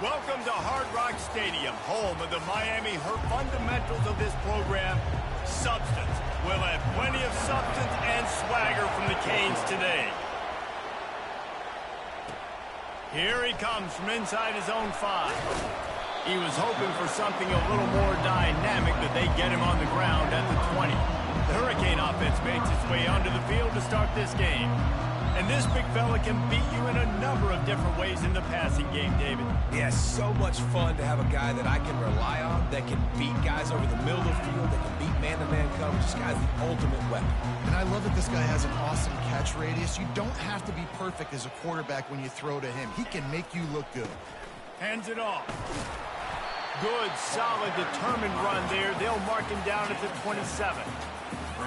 Welcome to Hard Rock Stadium, home of the Miami Heat. Fundamentals of this program, substance. We'll have plenty of substance and swagger from the Canes today. Here he comes from inside his own 5. He was hoping for something a little more dynamic, but they get him on the ground at the 20. The Hurricane offense makes its way onto the field to start this game. And this big fella can beat you in a number of different ways in the passing game, David. Yeah, so much fun to have a guy that I can rely on, that can beat guys over the middle of the field, that can beat man-to-man coverage. This guy's the ultimate weapon. And I love that this guy has an awesome catch radius. You don't have to be perfect as a quarterback when you throw to him. He can make you look good. Hands it off. Good, solid, determined run there. They'll mark him down at the 27.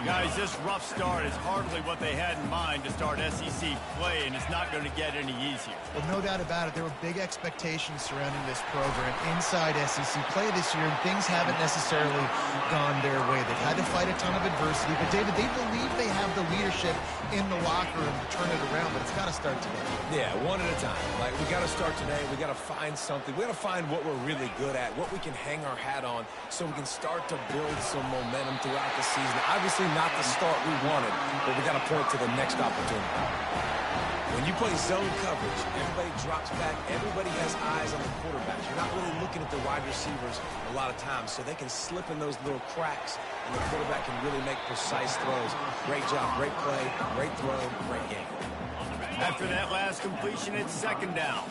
Guys, this rough start is hardly what they had in mind to start SEC play, and it's not going to get any easier. Well, no doubt about it. There were big expectations surrounding this program inside SEC play this year, and things haven't necessarily gone their way. They've had to fight a ton of adversity, but, David, they believe they have the leadership in the locker room to turn it around, but it's got to start today. Yeah, one at a time. Like, we got to start today. We got to find something. We got to find what we're really good at, what we can hang our hat on, so we can start to build some momentum throughout the season. Obviously, not the start we wanted, but we got to point to the next opportunity. When you play zone coverage, everybody drops back. Everybody has eyes on the quarterbacks. You're not really looking at the wide receivers a lot of times, so they can slip in those little cracks, and the quarterback can really make precise throws. Great job, great play, great throw, great game. After that last completion, it's second down.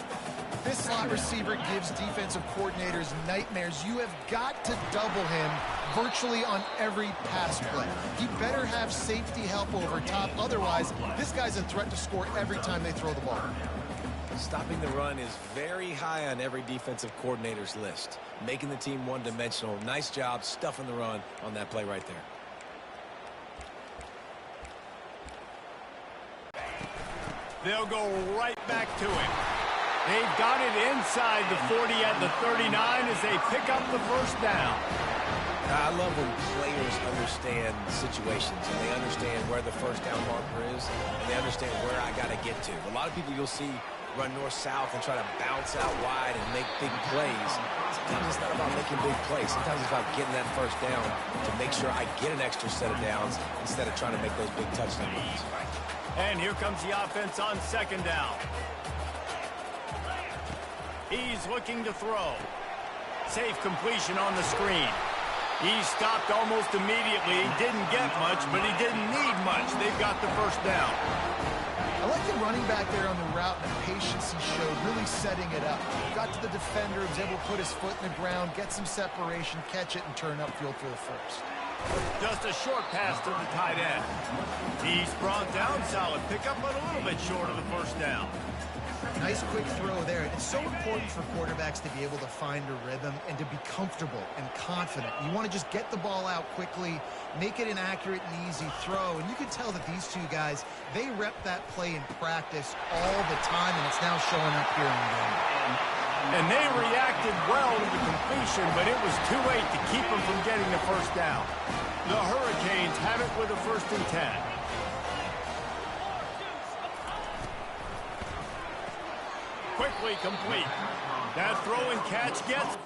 This slot receiver gives defensive coordinators nightmares. You have got to double him virtually on every pass play. He better have safety help over top. Otherwise, this guy's a threat to score every time they throw the ball. Stopping the run is very high on every defensive coordinator's list. Making the team one-dimensional. Nice job stuffing the run on that play right there. They'll go right back to him. They've got it inside the 40 at the 39 as they pick up the first down. I love when players understand situations and they understand where the first down marker is and they understand where I got to get to. A lot of people you'll see run north-south and try to bounce out wide and make big plays. Sometimes it's not about making big plays. Sometimes it's about getting that first down to make sure I get an extra set of downs instead of trying to make those big touchdown runs. And here comes the offense on second down. He's looking to throw. Safe completion on the screen. He stopped almost immediately. He didn't get much, but he didn't need much. They've got the first down. I like the running back there on the route and the patience he showed, really setting it up. Got to the defender, was able to put his foot in the ground, get some separation, catch it, and turn upfield for the first. Just a short pass to the tight end. He's brought down solid pickup, but a little bit short of the first down. Nice quick throw there. It's so important for quarterbacks to be able to find a rhythm and to be comfortable and confident. You want to just get the ball out quickly, make it an accurate and easy throw. And you can tell that these two guys, they rep that play in practice all the time, and it's now showing up here in the game. And they reacted well to the completion, but it was too late to keep them from getting the first down. The Hurricanes have it with a 1st and 10. Quickly complete. That throw and catch gets...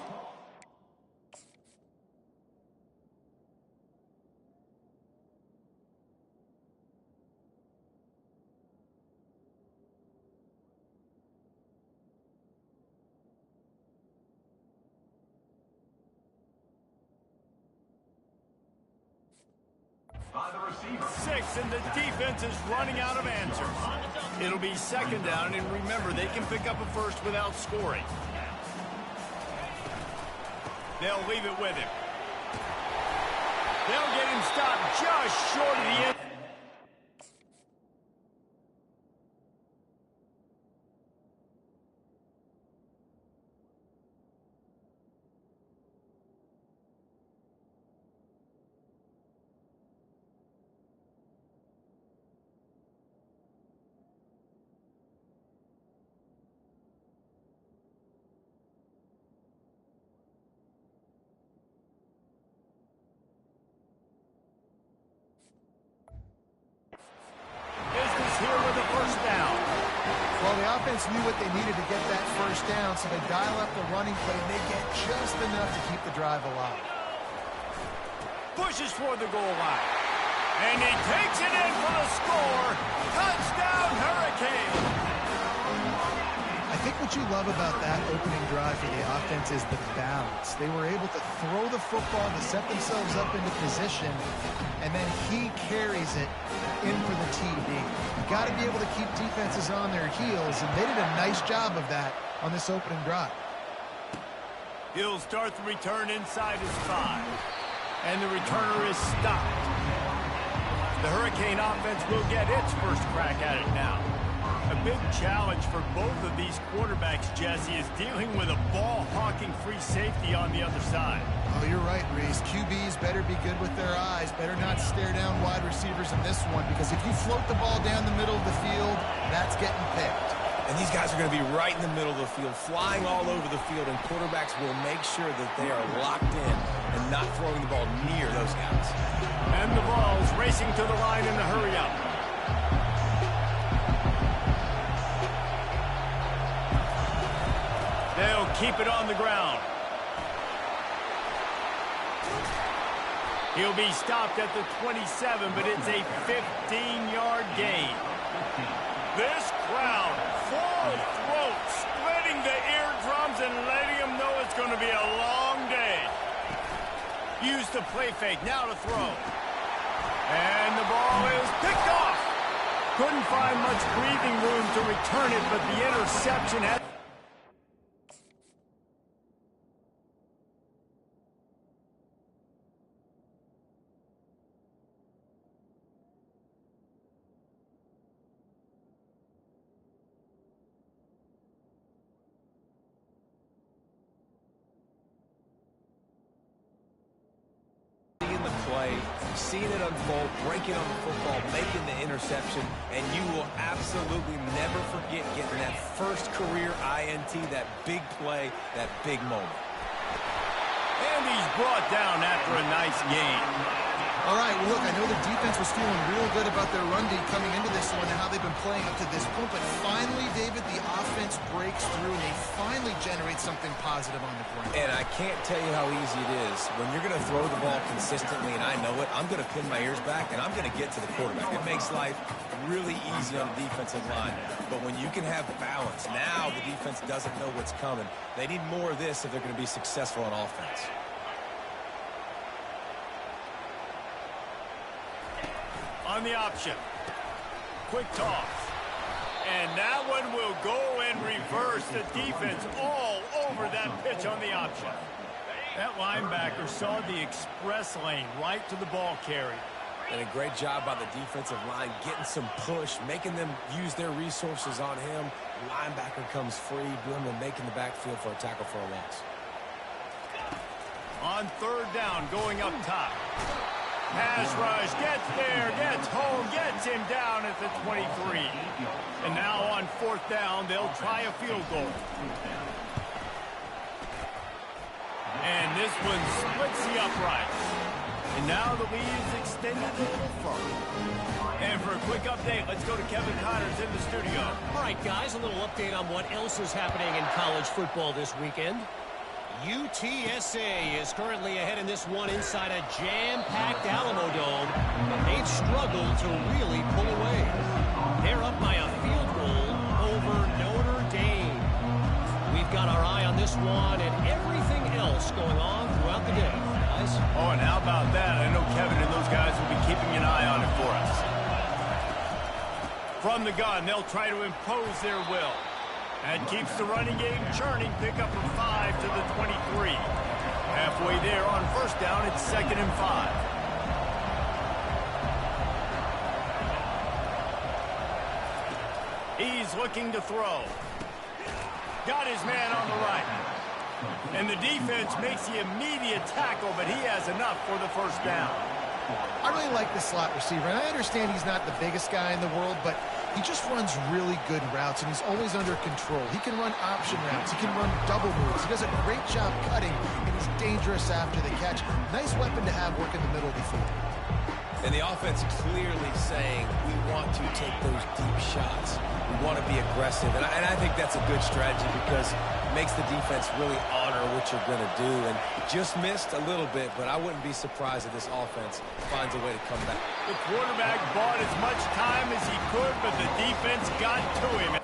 Six, and the defense is running out of answers. It'll be second down, and remember, they can pick up a first without scoring. They'll leave it with him. They'll get him stopped just short of the end. defense knew what they needed to get that first down, so they dial up the running play, and they get just enough to keep the drive alive. Pushes toward the goal line. And he takes it in for the score. Touchdown, Hurricane. I think what you love about that opening drive for the offense is the balance. They were able to throw the football to set themselves up into position, and then he carries it in for the TD. You got to be able to keep defenses on their heels, and they did a nice job of that on this opening drive. He'll start the return inside his 5, and the returner is stopped. The Hurricane offense will get its first crack at it now. A big challenge for both of these quarterbacks, Jesse, is dealing with a ball-hawking free safety on the other side. Oh, you're right, Reese. QBs better be good with their eyes. Better not stare down wide receivers in this one, because if you float the ball down the middle of the field, that's getting picked. And these guys are going to be right in the middle of the field, flying all over the field, and quarterbacks will make sure that they are locked in and not throwing the ball near those guys. And the ball's racing to the line in the hurry-up. They'll keep it on the ground. He'll be stopped at the 27, but it's a 15-yard gain. This crowd, full throat, splitting the eardrums and letting them know it's going to be a long day. Used the play fake, now to throw. And the ball is picked off. Couldn't find much breathing room to return it, but the interception had... Play, seeing it unfold, breaking on the football, making the interception, and you will absolutely never forget getting that first career INT, that big play, that big moment. And he's brought down after a nice game. All right, well, look, I know the defense was feeling real good about their run D coming into this one and how they've been playing up to this point, but finally, David, the offense breaks through and they finally generate something positive on the ground. And I can't tell you how easy it is. When you're going to throw the ball consistently, and I know it, I'm going to pin my ears back, and I'm going to get to the quarterback. It makes life really easy on the defensive line. But when you can have balance, now the defense doesn't know what's coming. They need more of this if they're going to be successful on offense. On the option. Quick toss. And that one will go and reverse the defense all over that pitch on the option. That linebacker saw the express lane right to the ball carrier. And a great job by the defensive line, getting some push, making them use their resources on him. Linebacker comes free, boom, and making the backfield for a tackle for a loss. On third down, going up top. Pass rush, gets there, gets home, gets him down at the 23. And now on fourth down, they'll try a field goal. And this one splits the uprights. And now the lead is extended a little further. And for a quick update, let's go to Kevin Connors in the studio. All right, guys, a little update on what else is happening in college football this weekend. UTSA is currently ahead in this one inside a jam-packed Alamo Dome, but they've struggled to really pull away. They're up by a field goal over Notre Dame. We've got our eye on this one and everything else going on throughout the day, guys. Oh, and how about that? I know Kevin and those guys will be keeping an eye on it for us. From the gun, they'll try to impose their will. And keeps the running game churning. Pick up from 5 to the 23. Halfway there on first down, it's 2nd and 5. He's looking to throw. Got his man on the right. And the defense makes the immediate tackle, but he has enough for the first down. I really like the slot receiver, and I understand he's not the biggest guy in the world, but he just runs really good routes, and he's always under control. He can run option routes. He can run double moves. He does a great job cutting, and he's dangerous after the catch. Nice weapon to have working the middle of the field. And the offense clearly saying we want to take those deep shots. We want to be aggressive. And I think that's a good strategy because it makes the defense really honor what you're going to do. And just missed a little bit, but I wouldn't be surprised if this offense finds a way to come back. The quarterback bought as much time as he could, but the defense got to him.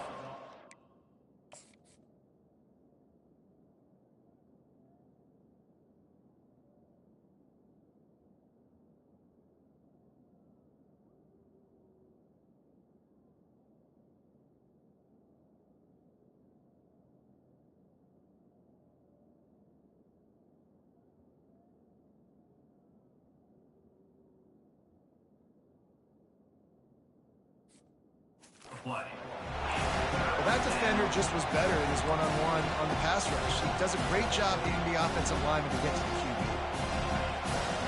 Well, that defender just was better in his one-on-one on the pass rush. He does a great job getting the offensive lineman to get to the QB.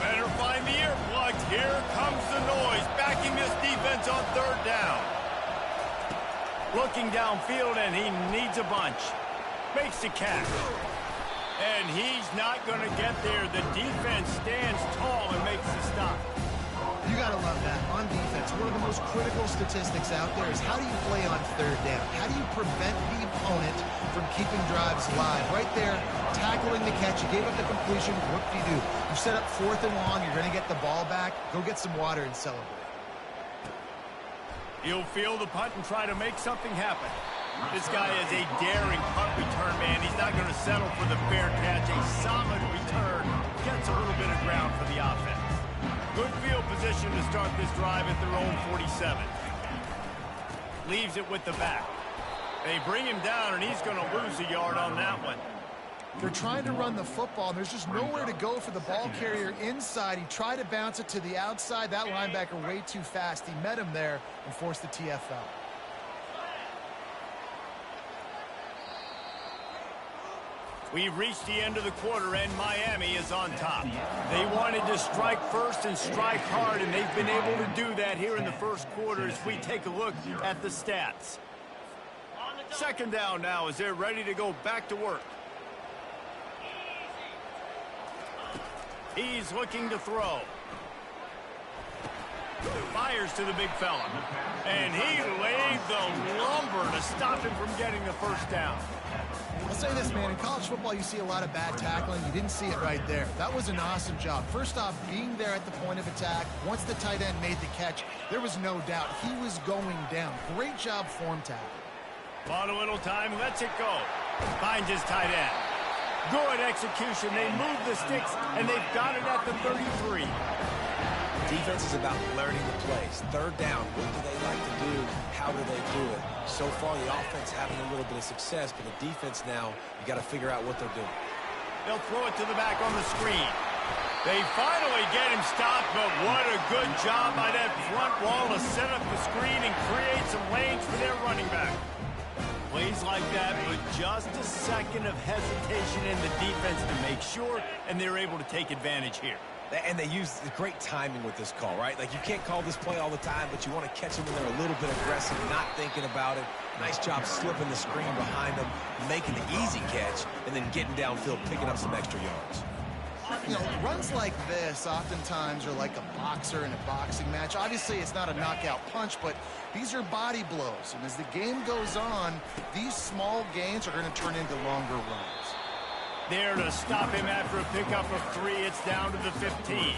Better find the earplugs. Here comes the noise, backing this defense on third down. Looking downfield, and he needs a bunch. Makes the catch. And he's not going to get there. The defense stands tall and makes the stop. You got to love that. On defense, one of the most critical statistics out there is how do you play on third down? How do you prevent the opponent from keeping drives alive? Right there, tackling the catch. You gave up the completion. What do? You set up 4th and long. You're going to get the ball back. Go get some water and celebrate. He'll field the punt and try to make something happen. This guy is a daring punt return man. He's not going to settle for the fair catch. A solid return. Gets a little bit of ground for the offense. Good field position to start this drive at their own 47. Leaves it with the back. They bring him down, and he's going to lose a yard on that one. They're trying to run the football, and there's just nowhere to go for the ball carrier inside. He tried to bounce it to the outside. That linebacker way too fast. He met him there and forced the TFL. We've reached the end of the quarter, and Miami is on top. They wanted to strike first and strike hard, and they've been able to do that here in the first quarter as we take a look at the stats. Second down now as they're ready to go back to work. He's looking to throw. Fires to the big fella. And he laid the lumber to stop him from getting the first down. I'll say this, man. In college football, you see a lot of bad tackling. You didn't see it right there. That was an awesome job. First off, being there at the point of attack. Once the tight end made the catch, there was no doubt he was going down. Great job form tackle. Bought a little time, lets it go. Finds his tight end. Good execution. They move the sticks, and they've got it at the 33. Defense is about learning the plays. Third down, what do they like to do? How do they do it? So far, the offense having a little bit of success, but the defense now, you got to figure out what they're doing. They'll throw it to the back on the screen. They finally get him stopped, but what a good job by that front wall to set up the screen and create some lanes for their running back. Plays like that with just a second of hesitation in the defense to make sure, and they're able to take advantage here. And they use great timing with this call, right? Like, you can't call this play all the time, but you want to catch them when they're a little bit aggressive, not thinking about it. Nice job slipping the screen behind them, making the easy catch, and then getting downfield, picking up some extra yards. You know, runs like this oftentimes are like a boxer in a boxing match. Obviously, it's not a knockout punch, but these are body blows. And as the game goes on, these small gains are going to turn into longer runs. There to stop him after a pickup of 3. It's down to the 15.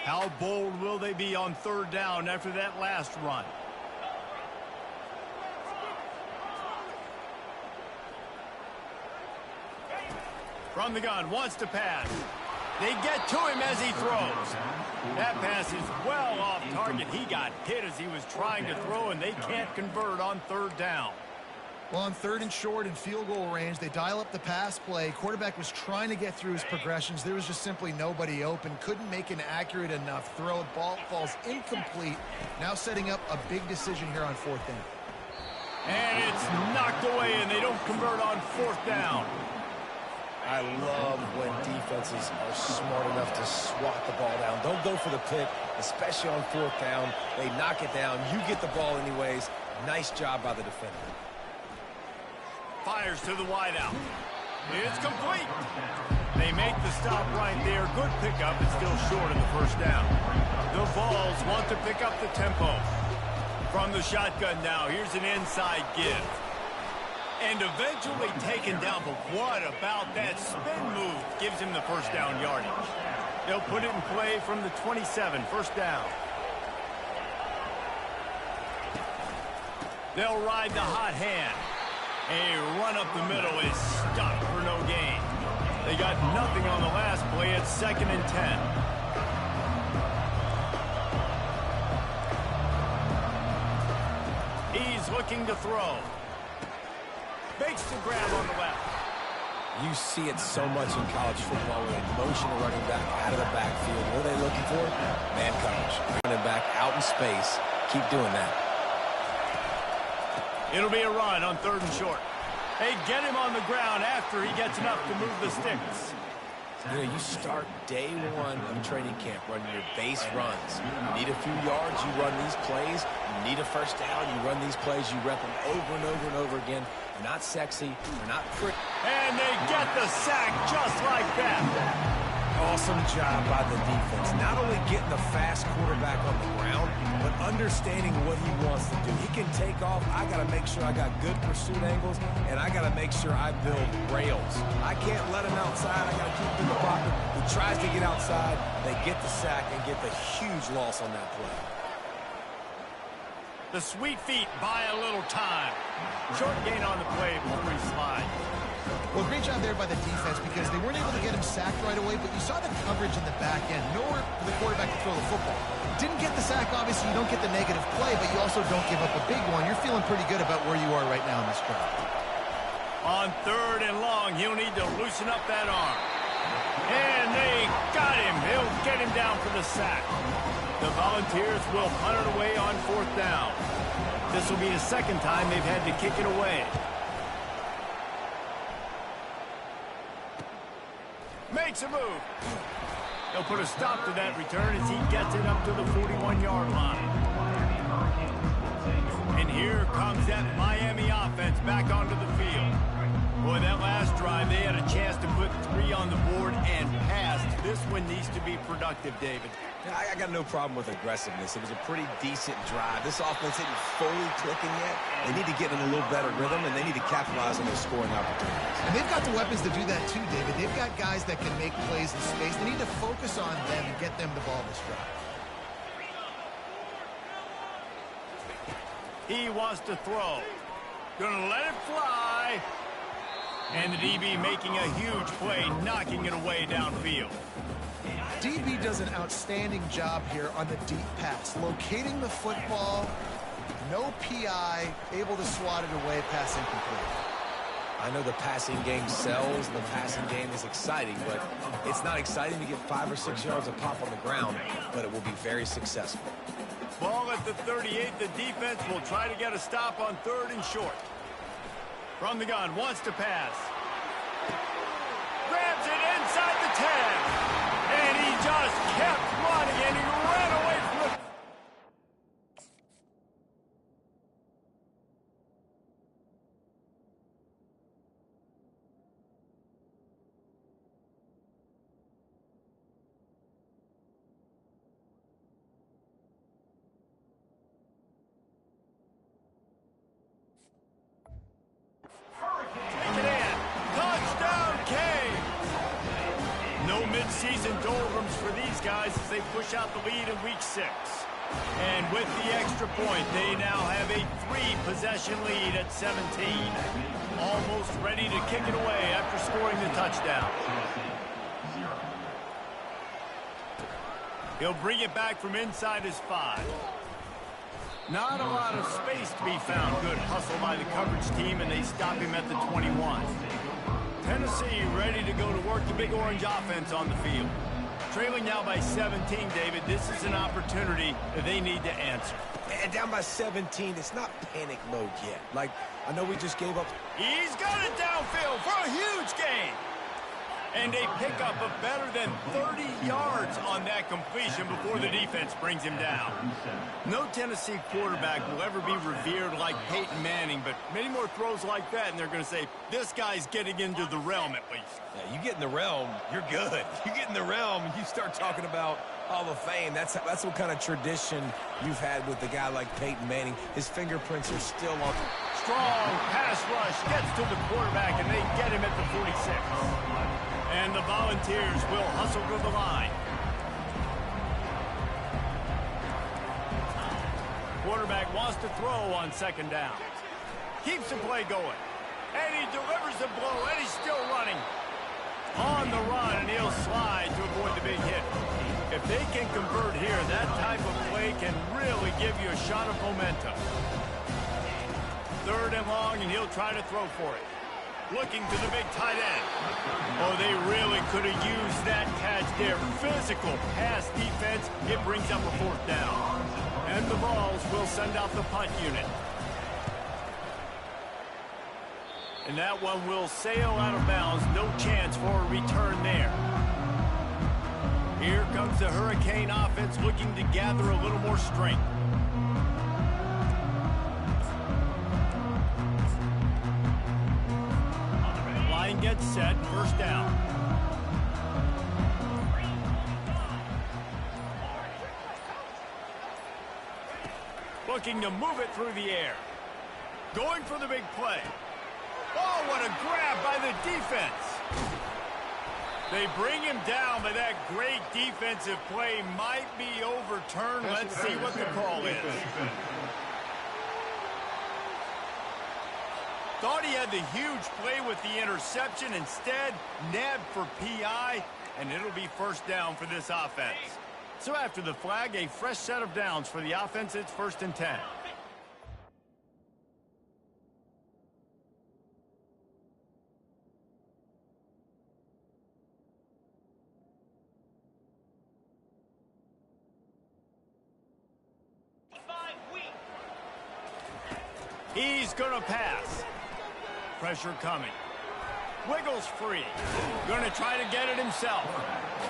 How bold will they be on third down after that last run? From the gun, wants to pass. They get to him as he throws. That pass is well off target. He got hit as he was trying to throw, and they can't convert on third down. Well, on third and short and field goal range, they dial up the pass play. Quarterback was trying to get through his progressions. There was just simply nobody open. Couldn't make an accurate enough throw. Ball falls incomplete. Now setting up a big decision here on fourth down. And it's knocked away, and they don't convert on fourth down. I love when defenses are smart enough to swat the ball down. Don't go for the pick, especially on 4th down. They knock it down. You get the ball anyways. Nice job by the defender. Fires to the wideout. It's complete. They make the stop right there. Good pickup. It's still short of the first down. The Vols want to pick up the tempo. From the shotgun now, here's an inside give. And eventually taken down, but what about that spin move? Gives him the first down yardage. They'll put it in play from the 27, first down. They'll ride the hot hand. A run up the middle is stopped for no gain. They got nothing on the last play. It's 2nd and 10. He's looking to throw. Makes the grab on the left. You see it so much in college football when they motion a running back out of the backfield. What are they looking for? Man coverage. Running back out in space. Keep doing that. It'll be a run on 3rd and short. They get him on the ground after he gets enough to move the sticks. You know, you start day 1 of training camp running your base runs. You need a few yards, you run these plays. You need a first down, you run these plays. You rep them over and over and over again. They're not sexy, they're not pretty. And they get the sack just like that. Awesome job by the defense. Not only getting the fast quarterback on the ground, but understanding what he wants to do. He can take off. I got to make sure I got good pursuit angles, and I got to make sure I build rails. I can't let him outside. I got to keep him in the pocket. He tries to get outside. They get the sack and get the huge loss on that play. The sweet feet buy a little time. Short gain on the play before he slides. Well, great job there by the defense because they weren't able to get him sacked right away, but you saw the coverage in the back end. Nowhere for the quarterback to throw the football. Didn't get the sack, obviously. You don't get the negative play, but you also don't give up a big one. You're feeling pretty good about where you are right now in this drive. On 3rd and long, he'll need to loosen up that arm. And they got him. He'll get him down for the sack. The Volunteers will punt it away on 4th down. This will be the 2nd time they've had to kick it away. Makes a move. They'll put a stop to that return as he gets it up to the 41-yard line. And here comes that Miami offense back onto the field. Boy, that last drive, they had a chance to put 3 on the board and passed. This one needs to be productive, David. I got no problem with aggressiveness. It was a pretty decent drive. This offense isn't fully clicking yet. They need to get in a little better rhythm, and they need to capitalize on their scoring opportunities. And they've got the weapons to do that too, David. They've got guys that can make plays in space. They need to focus on them and get them the ball this drive. He wants to throw. Gonna let it fly. And the DB making a huge play, knocking it away downfield. DB does an outstanding job here on the deep pass. Locating the football, no PI, able to swat it away, pass incomplete. I know the passing game sells, the passing game is exciting, but it's not exciting to get 5 or 6 yards of pop on the ground, but it will be very successful. Ball at the 38, the defense will try to get a stop on 3rd and short. From the gun, wants to pass. Grabs it inside the 10. And he just kept running, and he ran away from the... Take it in. Touchdown, Cade. No midseason doldrums for these guys as they push out the lead in Week 6. And with the extra point, they now have a 3-possession lead at 17. Almost ready to kick it away after scoring the touchdown. He'll bring it back from inside his 5. Not a lot of space to be found. Good hustle by the coverage team, and they stop him at the 21. Tennessee ready to go to work the Big Orange offense on the field. Trailing now by 17, David. This is an opportunity that they need to answer. And down by 17, it's not panic mode yet. Like, I know we just gave up. He's got it downfield for a huge gain. And a pickup of better than 30 yards on that completion before the defense brings him down. No Tennessee quarterback will ever be revered like Peyton Manning, but many more throws like that, and they're going to say, this guy's getting into the realm at least. Yeah, you get in the realm, you're good. You get in the realm, and you start talking about Hall of Fame. That's what kind of tradition you've had with a guy like Peyton Manning. His fingerprints are still on. Strong pass rush gets to the quarterback, and they get him at the 46. And the Volunteers will hustle to the line. Quarterback wants to throw on second down. Keeps the play going. And he delivers the blow, and he's still running. On the run, and he'll slide to avoid the big hit. If they can convert here, that type of play can really give you a shot of momentum. Third and long, and he'll try to throw for it. Looking to the big tight end. Oh, they really could have used that catch there. Physical pass defense. It brings up a fourth down. And the Vols will send out the punt unit. And that one will sail out of bounds. No chance for a return there. Here comes the Hurricane offense looking to gather a little more strength. Line gets set, first down. Looking to move it through the air. Going for the big play. Oh, what a grab by the defense. They bring him down, but that great defensive play might be overturned. Let's see what the call is. Thought he had the huge play with the interception. Instead, nabbed for PI, and it'll be first down for this offense. So after the flag, a fresh set of downs for the offense. It's 1st and 10. He's going to pass. Pressure coming. Wiggles free. Going to try to get it himself.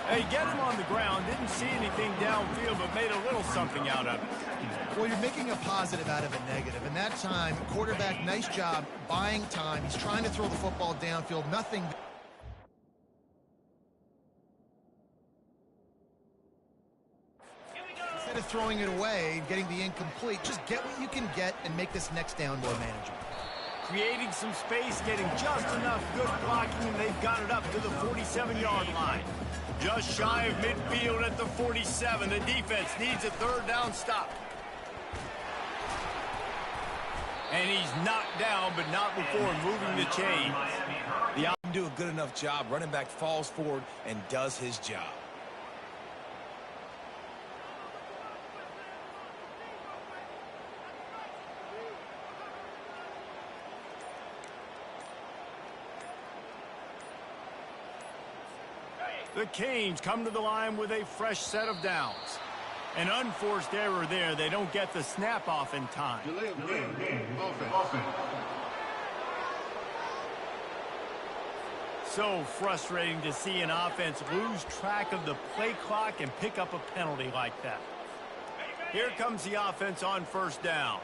They get him on the ground. Didn't see anything downfield, but made a little something out of it. Well, you're making a positive out of a negative. And that time, quarterback, nice job buying time. He's trying to throw the football downfield. Nothing. Instead of throwing it away, getting the incomplete, just get what you can get and make this next down more manageable. Creating some space, getting just enough good blocking, and they've got it up to the 47-yard line. Just shy of midfield at the 47. The defense needs a third down stop. And he's knocked down, but not before moving the chains. The offense do a good enough job. Running back falls forward and does his job. The Canes come to the line with a fresh set of downs. An unforced error there. They don't get the snap off in time. Delay of game. Offense. So frustrating to see an offense lose track of the play clock and pick up a penalty like that. Here comes the offense on first down.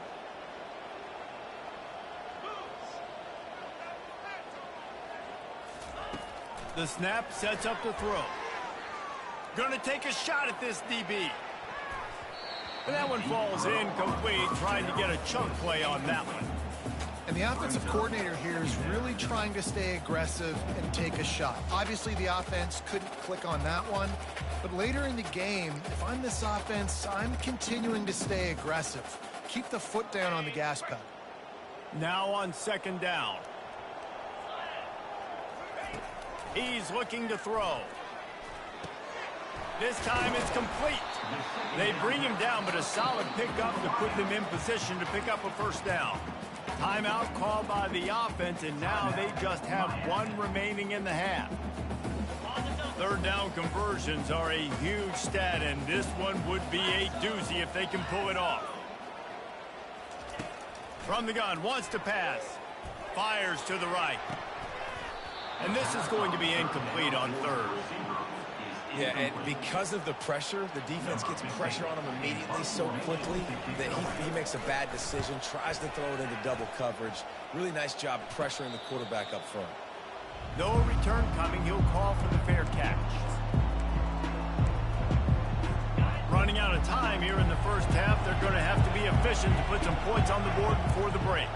The snap sets up the throw. Going to take a shot at this DB. And that one falls incomplete, trying to get a chunk play on that one. And the offensive coordinator here is really trying to stay aggressive and take a shot. Obviously, the offense couldn't click on that one. But later in the game, if I'm this offense, I'm continuing to stay aggressive. Keep the foot down on the gas pedal. Now on second down. He's looking to throw. This time it's complete. They bring him down, but a solid pickup to put them in position to pick up a first down. Timeout called by the offense, and now they just have one remaining in the half. Third down conversions are a huge stat, and this one would be a doozy if they can pull it off. From the gun, wants to pass. Fires to the right. And this is going to be incomplete on third. Yeah, and because of the pressure, the defense gets pressure on him immediately so quickly that he makes a bad decision, tries to throw it into double coverage. Really nice job pressuring the quarterback up front. No return coming. He'll call for the fair catch. Running out of time here in the first half. They're going to have to be efficient to put some points on the board before the break.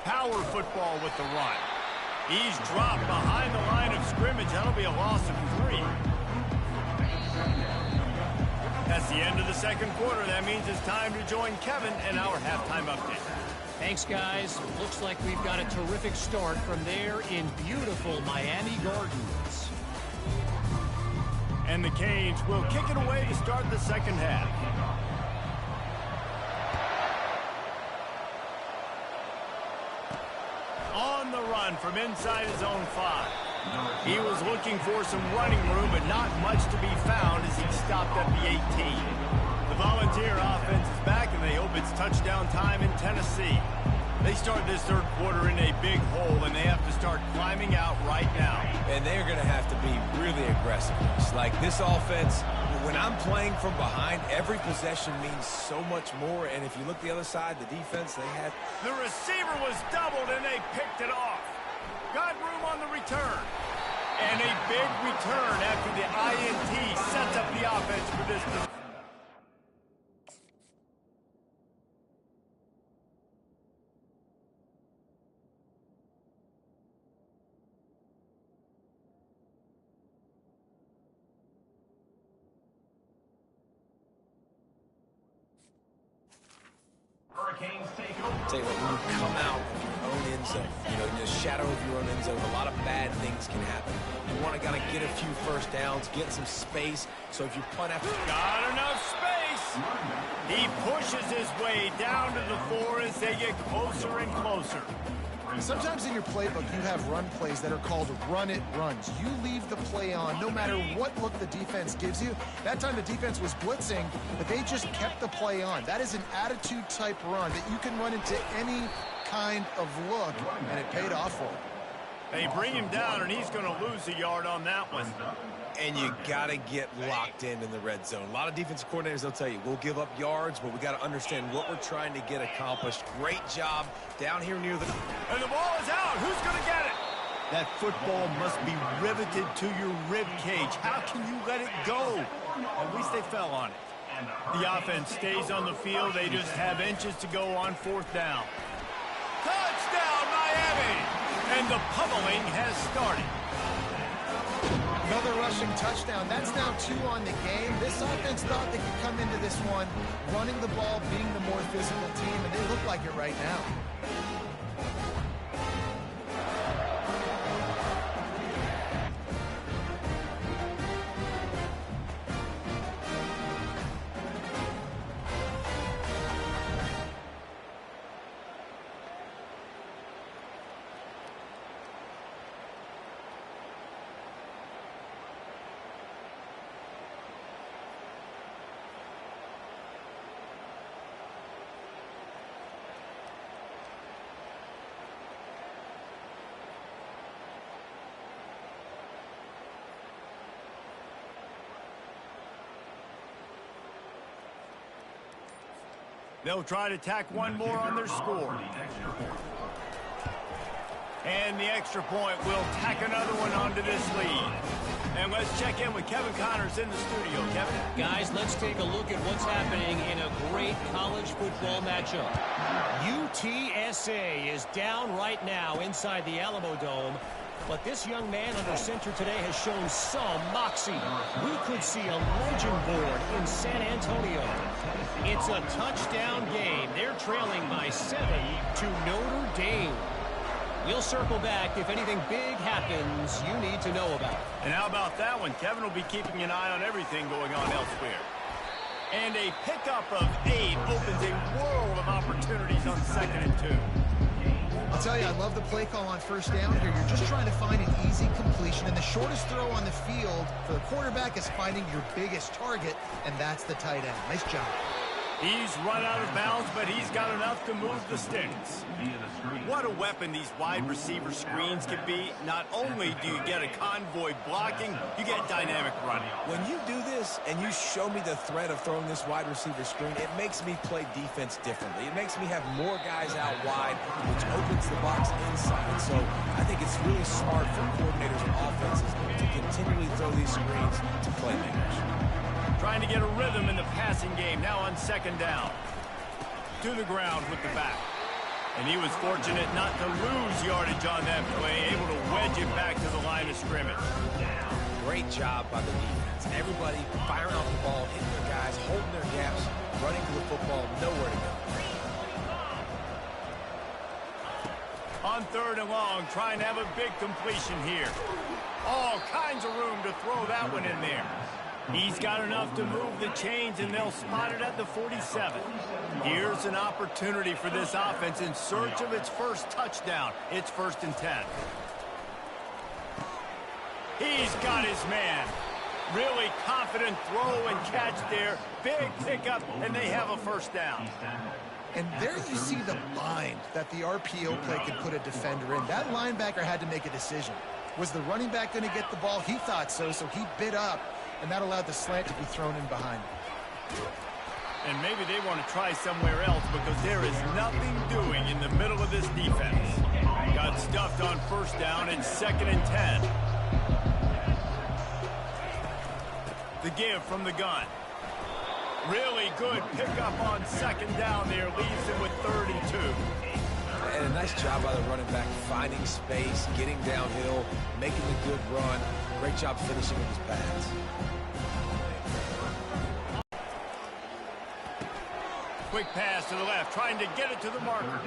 Power football with the run. He's dropped behind the line of scrimmage. That'll be a loss of 3. That's the end of the second quarter. That means it's time to join Kevin in our halftime update. Thanks, guys. Looks like we've got a terrific start from there in beautiful Miami Gardens. And the Canes will kick it away to start the second half. On the run from inside his own 5. He was looking for some running room, but not much to be found as he stopped at the 18. The Volunteer offense is back, and they hope it's touchdown time in Tennessee. They start this third quarter in a big hole, and they have to start climbing out right now. And they're going to have to be really aggressive. It's like this offense, when I'm playing from behind, every possession means so much more. And if you look the other side, the defense, they had... The receiver was doubled, and they picked it off. Got room on the return. And a big return after the INT sets up the offense for this. Hurricanes take over. Tell you what, when you come out of your own end zone, you know, in the shadow of your own end zone, a lot of bad things can happen. You want to kind of get a few first downs, get some space. So if you punt after... Got enough space. He pushes his way down to the floor as they get closer and closer. Sometimes in your playbook, you have run plays that are called run-it runs. You leave the play on no matter what look the defense gives you. That time the defense was blitzing, but they just kept the play on. That is an attitude-type run that you can run into any kind of look, and it paid off for him. They bring him down, and he's going to lose a yard on that one. And you got to get locked in the red zone. A lot of defensive coordinators, they'll tell you, we'll give up yards, but we got to understand what we're trying to get accomplished. Great job down here near the... And the ball is out. Who's going to get it? That football must be riveted to your rib cage. How can you let it go? At least they fell on it. The offense stays on the field. They just have inches to go on fourth down. Touchdown, Miami! And the pummeling has started. Another rushing touchdown. That's now 2 on the game. This offense thought they could come into this one running the ball, being the more physical team, and they look like it right now. They'll try to tack one more on their score. And the extra point will tack another one onto this lead. And let's check in with Kevin Connors in the studio. Kevin? Guys, let's take a look at what's happening in a great college football matchup. UTSA is down right now inside the Alamo Dome. But this young man under center today has shown some moxie. We could see a legend board in San Antonio. It's a touchdown game. They're trailing by 7 to Notre Dame. We'll circle back if anything big happens you need to know about. And how about that one? Kevin will be keeping an eye on everything going on elsewhere. And a pickup of 8 opens a world of opportunities on 2nd and 2. I'll tell you, I love the play call on first down here. You're just trying to find an easy completion, and the shortest throw on the field for the quarterback is finding your biggest target, and that's the tight end. Nice job. He's run out of bounds, but he's got enough to move the sticks. What a weapon these wide receiver screens can be. Not only do you get a convoy blocking, you get dynamic running. When you do this and you show me the threat of throwing this wide receiver screen, it makes me play defense differently. It makes me have more guys out wide, which opens the box inside. So I think it's really smart for coordinators and offenses to continually throw these screens to playmakers. Trying to get a rhythm in the passing game now on second down. To the ground with the back. And he was fortunate not to lose yardage on that play, able to wedge it back to the line of scrimmage. Great job by the defense. Everybody firing off the ball, hitting their guys, holding their gaps, running to the football, nowhere to go. On third and long, trying to have a big completion here. All kinds of room to throw that one in there. He's got enough to move the chains, and they'll spot it at the 47. Here's an opportunity for this offense in search of its first touchdown. It's 1st and 10. He's got his man. Really confident throw and catch there. Big pickup, and they have a first down. And there you see the bind that the RPO play could put a defender in. That linebacker had to make a decision. Was the running back going to get the ball? He thought so, so he bit up. And that allowed the slant to be thrown in behind. And maybe they want to try somewhere else because there is nothing doing in the middle of this defense. Got stuffed on first down. It's 2nd and 10. The give from the gun. Really good pickup on second down there. Leaves him with 3rd and 2. And a nice job by the running back, finding space, getting downhill, making a good run. Great job finishing with his pads. Quick pass to the left, trying to get it to the marker.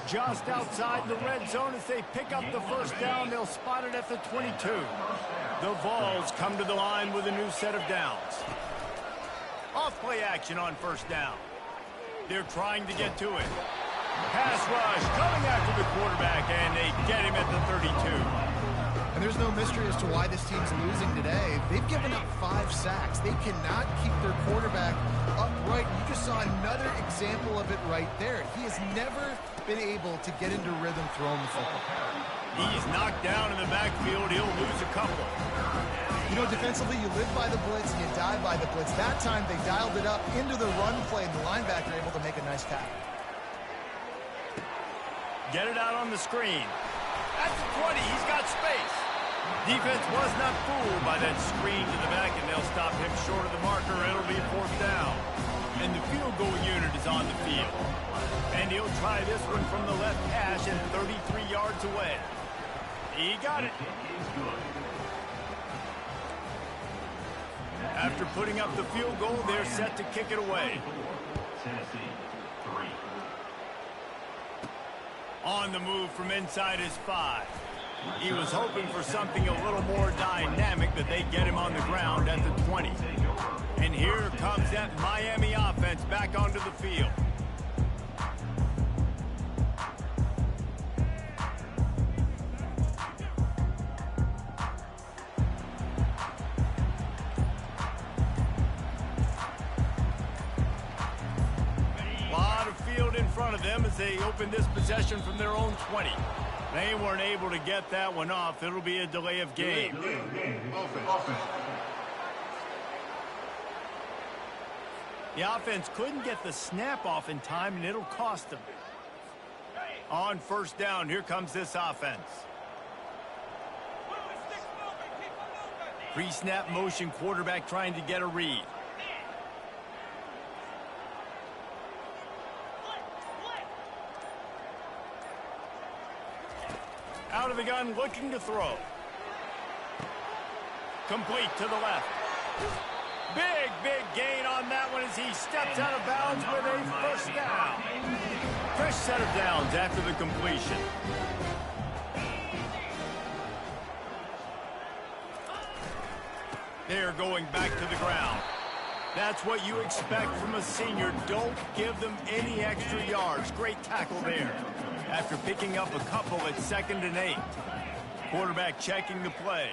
Just outside the red zone as they pick up the first down. They'll spot it at the 22. The Vols come to the line with a new set of downs. Off play action on first down. They're trying to get to it. Pass rush coming after the quarterback, and they get him at the 32. And there's no mystery as to why this team's losing today. They've given up 5 sacks. They cannot keep their quarterback upright. You just saw another example of it right there. He has never been able to get into rhythm throwing the football. He's knocked down in the backfield. He'll lose a couple. You know, defensively, you live by the blitz and you die by the blitz. That time, they dialed it up into the run play, and the linebacker able to make a nice tackle. Get it out on the screen. At the 20, he's got space. Defense was not fooled by that screen to the back, and they'll stop him short of the marker. It'll be 4th down. And the field goal unit is on the field. And he'll try this one from the left hash and 33 yards away. He got it. After putting up the field goal, they're set to kick it away. On the move from inside his 5. He was hoping for something a little more dynamic, but they get him on the ground at the 20. And here comes that Miami offense back onto the field. In front of them as they open this possession from their own 20. They weren't able to get that one off. It'll be a delay of game. The offense couldn't get the snap off in time, and it'll cost them. On first down, here comes this offense. Pre-snap motion, quarterback trying to get a read. Out of the gun, looking to throw. Complete to the left. Big gain on that one as he steps out of bounds with a first down. Fresh set of downs after the completion. They're going back to the ground. That's what you expect from a senior. Don't give them any extra yards. Great tackle there. After picking up a couple at 2nd and 8. Quarterback checking the play.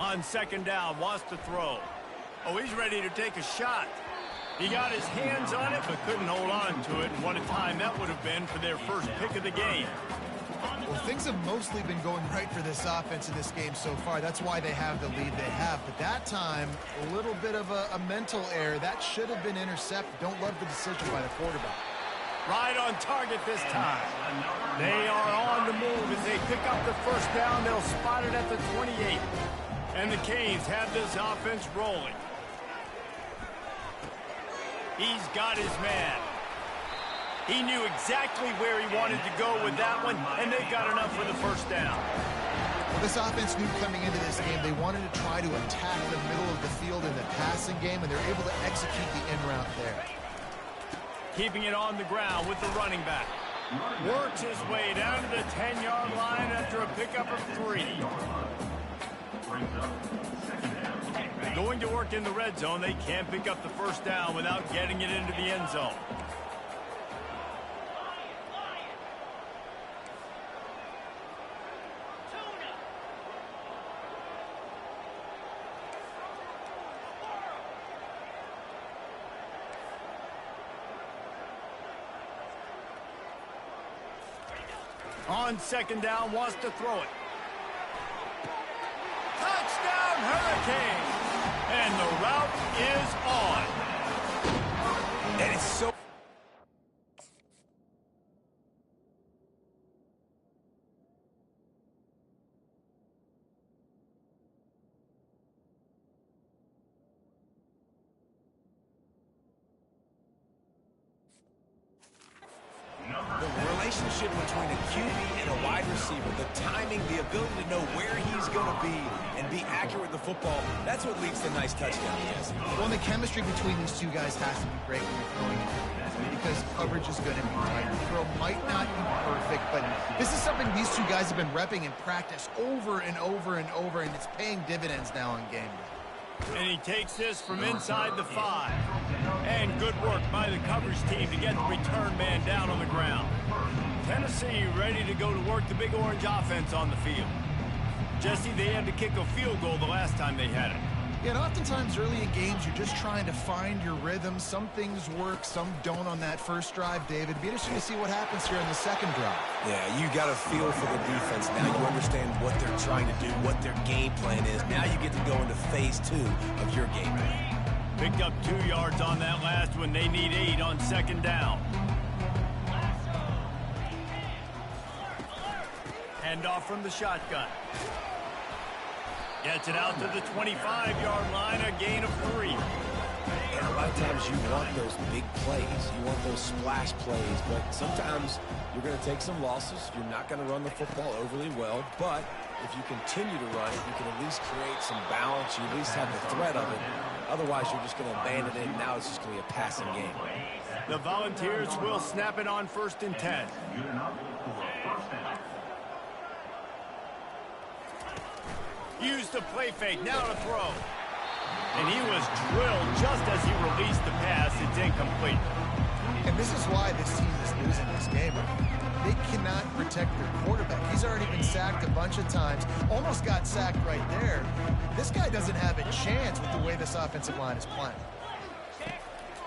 On second down, wants to throw. Oh, he's ready to take a shot. He got his hands on it, but couldn't hold on to it. And what a time that would have been for their first pick of the game. Well, things have mostly been going right for this offense in this game so far. That's why they have the lead they have. But that time, a little bit of a mental error. That should have been intercepted. Don't love the decision by the quarterback. Right on target this time. They are on the move as they pick up the first down. They'll spot it at the 28. And the Canes have this offense rolling. He's got his man. He knew exactly where he wanted to go with that one, and they've got enough for the first down. Well, this offense knew coming into this game they wanted to try to attack the middle of the field in the passing game, and they're able to execute the in route there. Keeping it on the ground with the running back. Works his way down to the 10-yard line after a pickup of 3. Going to work in the red zone, they can't pick up the first down without getting it into the end zone. On second down, wants to throw it. Touchdown, Hurricanes! And the route is on. And it's so... The relationship between a QB and a wide receiver, the timing, the ability to know where he's going to be and be accurate with the football, that's what leads to nice touchdowns, Jesse. Well, the chemistry between these two guys has to be great when you're throwing it, because coverage is going to be tight. The throw might not be perfect, but this is something these two guys have been repping in practice over and over and over, and it's paying dividends now in game day. And he takes this from inside the 5. And good work by the coverage team to get the return man down on the ground. Tennessee ready to go to work the Big Orange offense on the field. Jesse, they had to kick a field goal the last time they had it. Yeah, and oftentimes early in games, you're just trying to find your rhythm. Some things work, some don't on that first drive, David. It'd be interesting to see what happens here in the second drive. Yeah, you got a feel for the defense now. You understand what they're trying to do, what their game plan is. Now you get to go into phase 2 of your game plan. Picked up 2 yards on that last one. They need 8 on second down. Hand off from the shotgun. Gets it out to the 25-yard line, a gain of 3. And a lot of times you want those big plays. You want those splash plays, but sometimes you're going to take some losses. You're not going to run the football overly well, but if you continue to run it, you can at least create some balance. You at least have the threat of it. Otherwise, you're just going to abandon it, and now it's just going to be a passing game. The Volunteers will snap it on 1st and 10. Used the play fake, now to throw. And he was drilled just as he released the pass. It's incomplete. And this is why this team is losing this game. They cannot protect their quarterback. He's already been sacked a bunch of times. Almost got sacked right there. This guy doesn't have a chance with the way this offensive line is playing.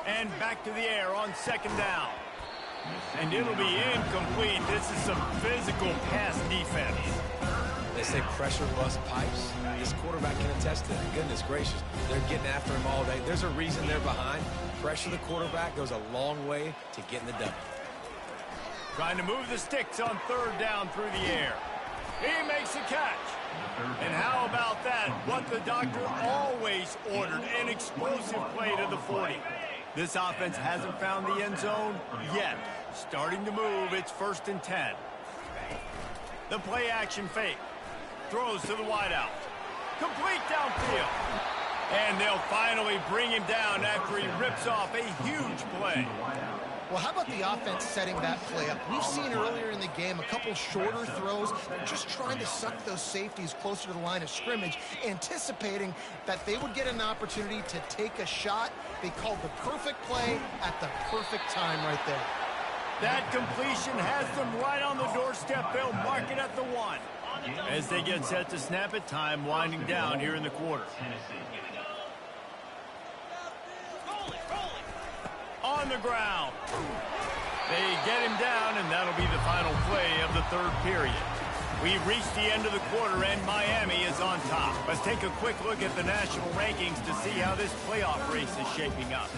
And back to the air on second down. And it'll be incomplete. This is some physical pass defense. They say pressure busts pipes. This quarterback can attest to that. Goodness gracious. They're getting after him all day. There's a reason they're behind. Pressure the quarterback goes a long way to getting the W. Trying to move the sticks on third down through the air. He makes a catch. And how about that? What the doctor always ordered, an explosive play to the 40. This offense hasn't found the end zone yet. Starting to move, it's 1st and 10. The play action fake. Throws to the wideout. Complete downfield. And they'll finally bring him down after he rips off a huge play. Well, how about the offense setting that play up? We've seen earlier in the game a couple shorter throws. They're just trying to suck those safeties closer to the line of scrimmage, anticipating that they would get an opportunity to take a shot. They called the perfect play at the perfect time right there. That completion has them right on the doorstep. They'll mark it at the 1. As they get set to snap it, time winding down here in the quarter. On the ground. They get him down, and that'll be the final play of the third period. We've reached the end of the quarter, and Miami is on top. Let's take a quick look at the national rankings to see how this playoff race is shaping up.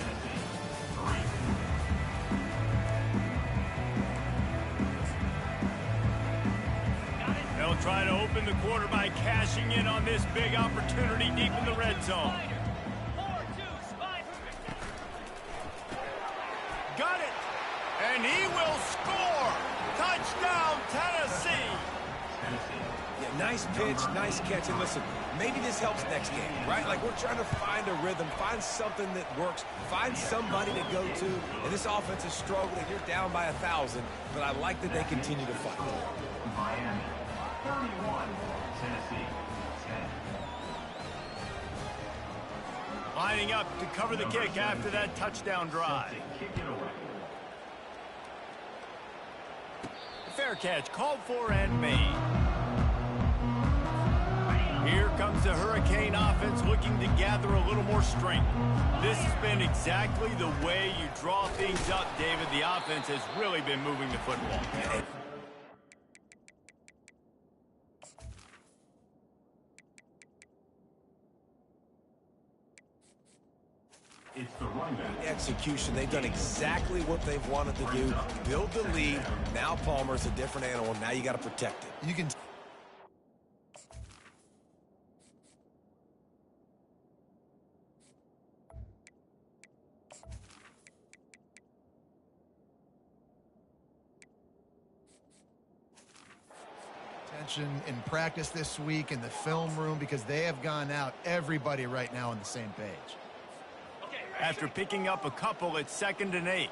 They'll try to open the quarter by cashing in on this big opportunity deep in the red zone. Got it! And he will score! Touchdown, Tennessee! Yeah, nice pitch, nice catch. And listen, maybe this helps next game, right? Like, we're trying to find a rhythm, find something that works, find somebody to go to. And this offense is struggling. You're down by 1,000, but I like that they continue to fight. Miami, 31, Tennessee, 10. Lining up to cover the kick after that touchdown drive. Kick it away. Fair catch called for and made. Here comes the Hurricane offense looking to gather a little more strength. This has been exactly the way you draw things up, David. The offense has really been moving the football. It's the running back. Execution, they've done exactly what they've wanted to do. Build the lead. Now Palmer's a different animal. Now you got to protect it. You can... in practice this week in the film room because they have gone out, everybody right now on the same page. After picking up a couple, it's 2nd and 8.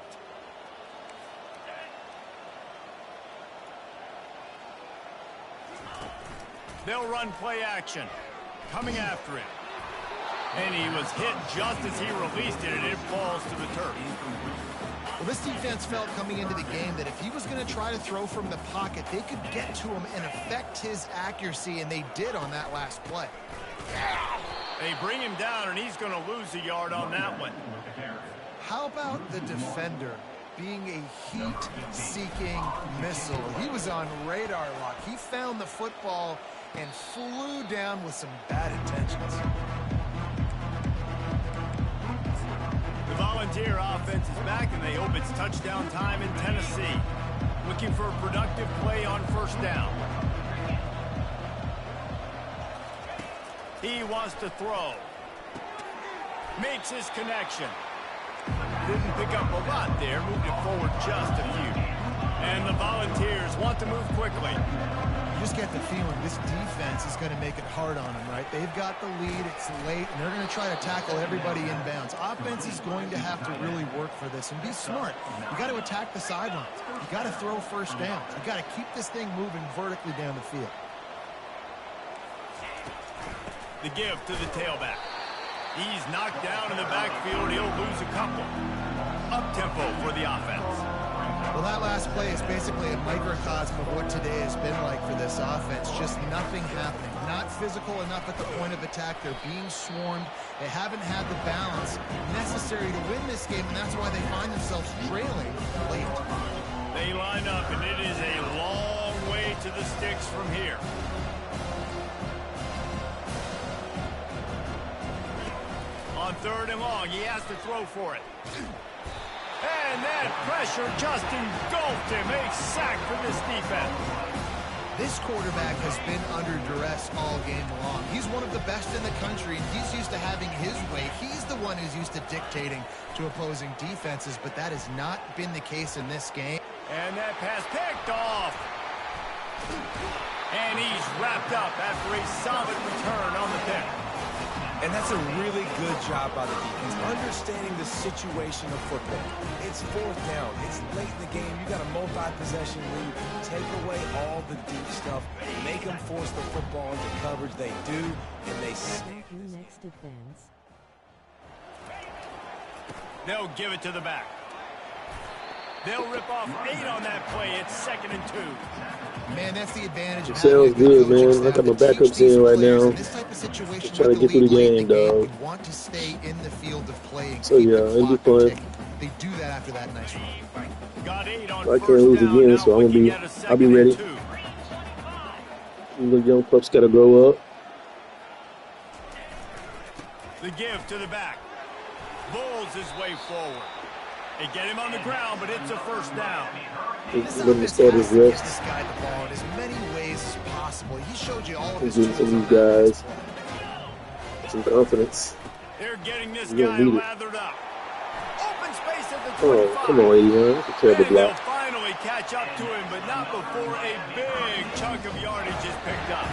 They'll run play action. Coming after him. And he was hit just as he released it, and it falls to the turf. Well, this defense felt coming into the game that if he was going to try to throw from the pocket, they could get to him and affect his accuracy, and they did on that last play. They bring him down, and he's going to lose a yard on that one. How about the defender being a heat-seeking missile? He was on radar lock. He found the football and flew down with some bad intentions. The Volunteer offense is back, and they hope it's touchdown time in Tennessee. Looking for a productive play on first down. He wants to throw. Makes his connection. Didn't pick up a lot there, moved it forward just a few. And the Volunteers want to move quickly. You just get the feeling this defense is going to make it hard on them, right? They've got the lead, it's late, and they're going to try to tackle everybody inbounds. Offense is going to have to really work for this and be smart. You got to attack the sidelines. You got to throw first downs. You got to keep this thing moving vertically down the field. The give to the tailback. He's knocked down in the backfield. He'll lose a couple. Up-tempo for the offense. Well, that last play is basically a microcosm of what today has been like for this offense. Just nothing happening. Not physical enough at the point of attack. They're being swarmed. They haven't had the balance necessary to win this game, and that's why they find themselves trailing late. They line up, and it is a long way to the sticks from here. On 3rd and long, he has to throw for it. And that pressure just engulfed him. A sack for this defense. This quarterback has been under duress all game long. He's one of the best in the country, and he's used to having his way. He's the one who's used to dictating to opposing defenses, but that has not been the case in this game. And that pass picked off. And he's wrapped up after a solid return on the pick. And that's a really good job by the defense, understanding the situation of football. It's 4th down. It's late in the game. You got a multi-possession lead. Take away all the deep stuff. Make them force the football into coverage. They do, and they snake. Next defense. They'll give it to the back. They'll rip off 8 on that play. It's 2nd and 2. Man, that's the advantage of Sounds having a good good, coaching man. I staff got my that teach backups these in right players now. in this type of situation Just trying with to the get through lead the late in game, the game. dog. You want to stay in the field of play and So keep yeah, the it'll be clock fun. ticking. They do that after that nice run. Got 8 on I can't first lose down. again, Now so I'm looking gonna at a I'll be 2nd and ready. 2. The young pups gotta grow up. The give to the back. Bulls his way forward. They get him on the ground, but it's a first down. This Let me offense start has his to get rest. this guy the ball in as many ways as possible. He showed you all of I'm his getting tools some on of that these last guys play. some confidence. They're getting this You don't guy need it. lathered up. Open space at the 25. Oh, come on, Adrian. That's a terrible And they'll block. finally catch up to him, but not before a big chunk of yardage is picked up.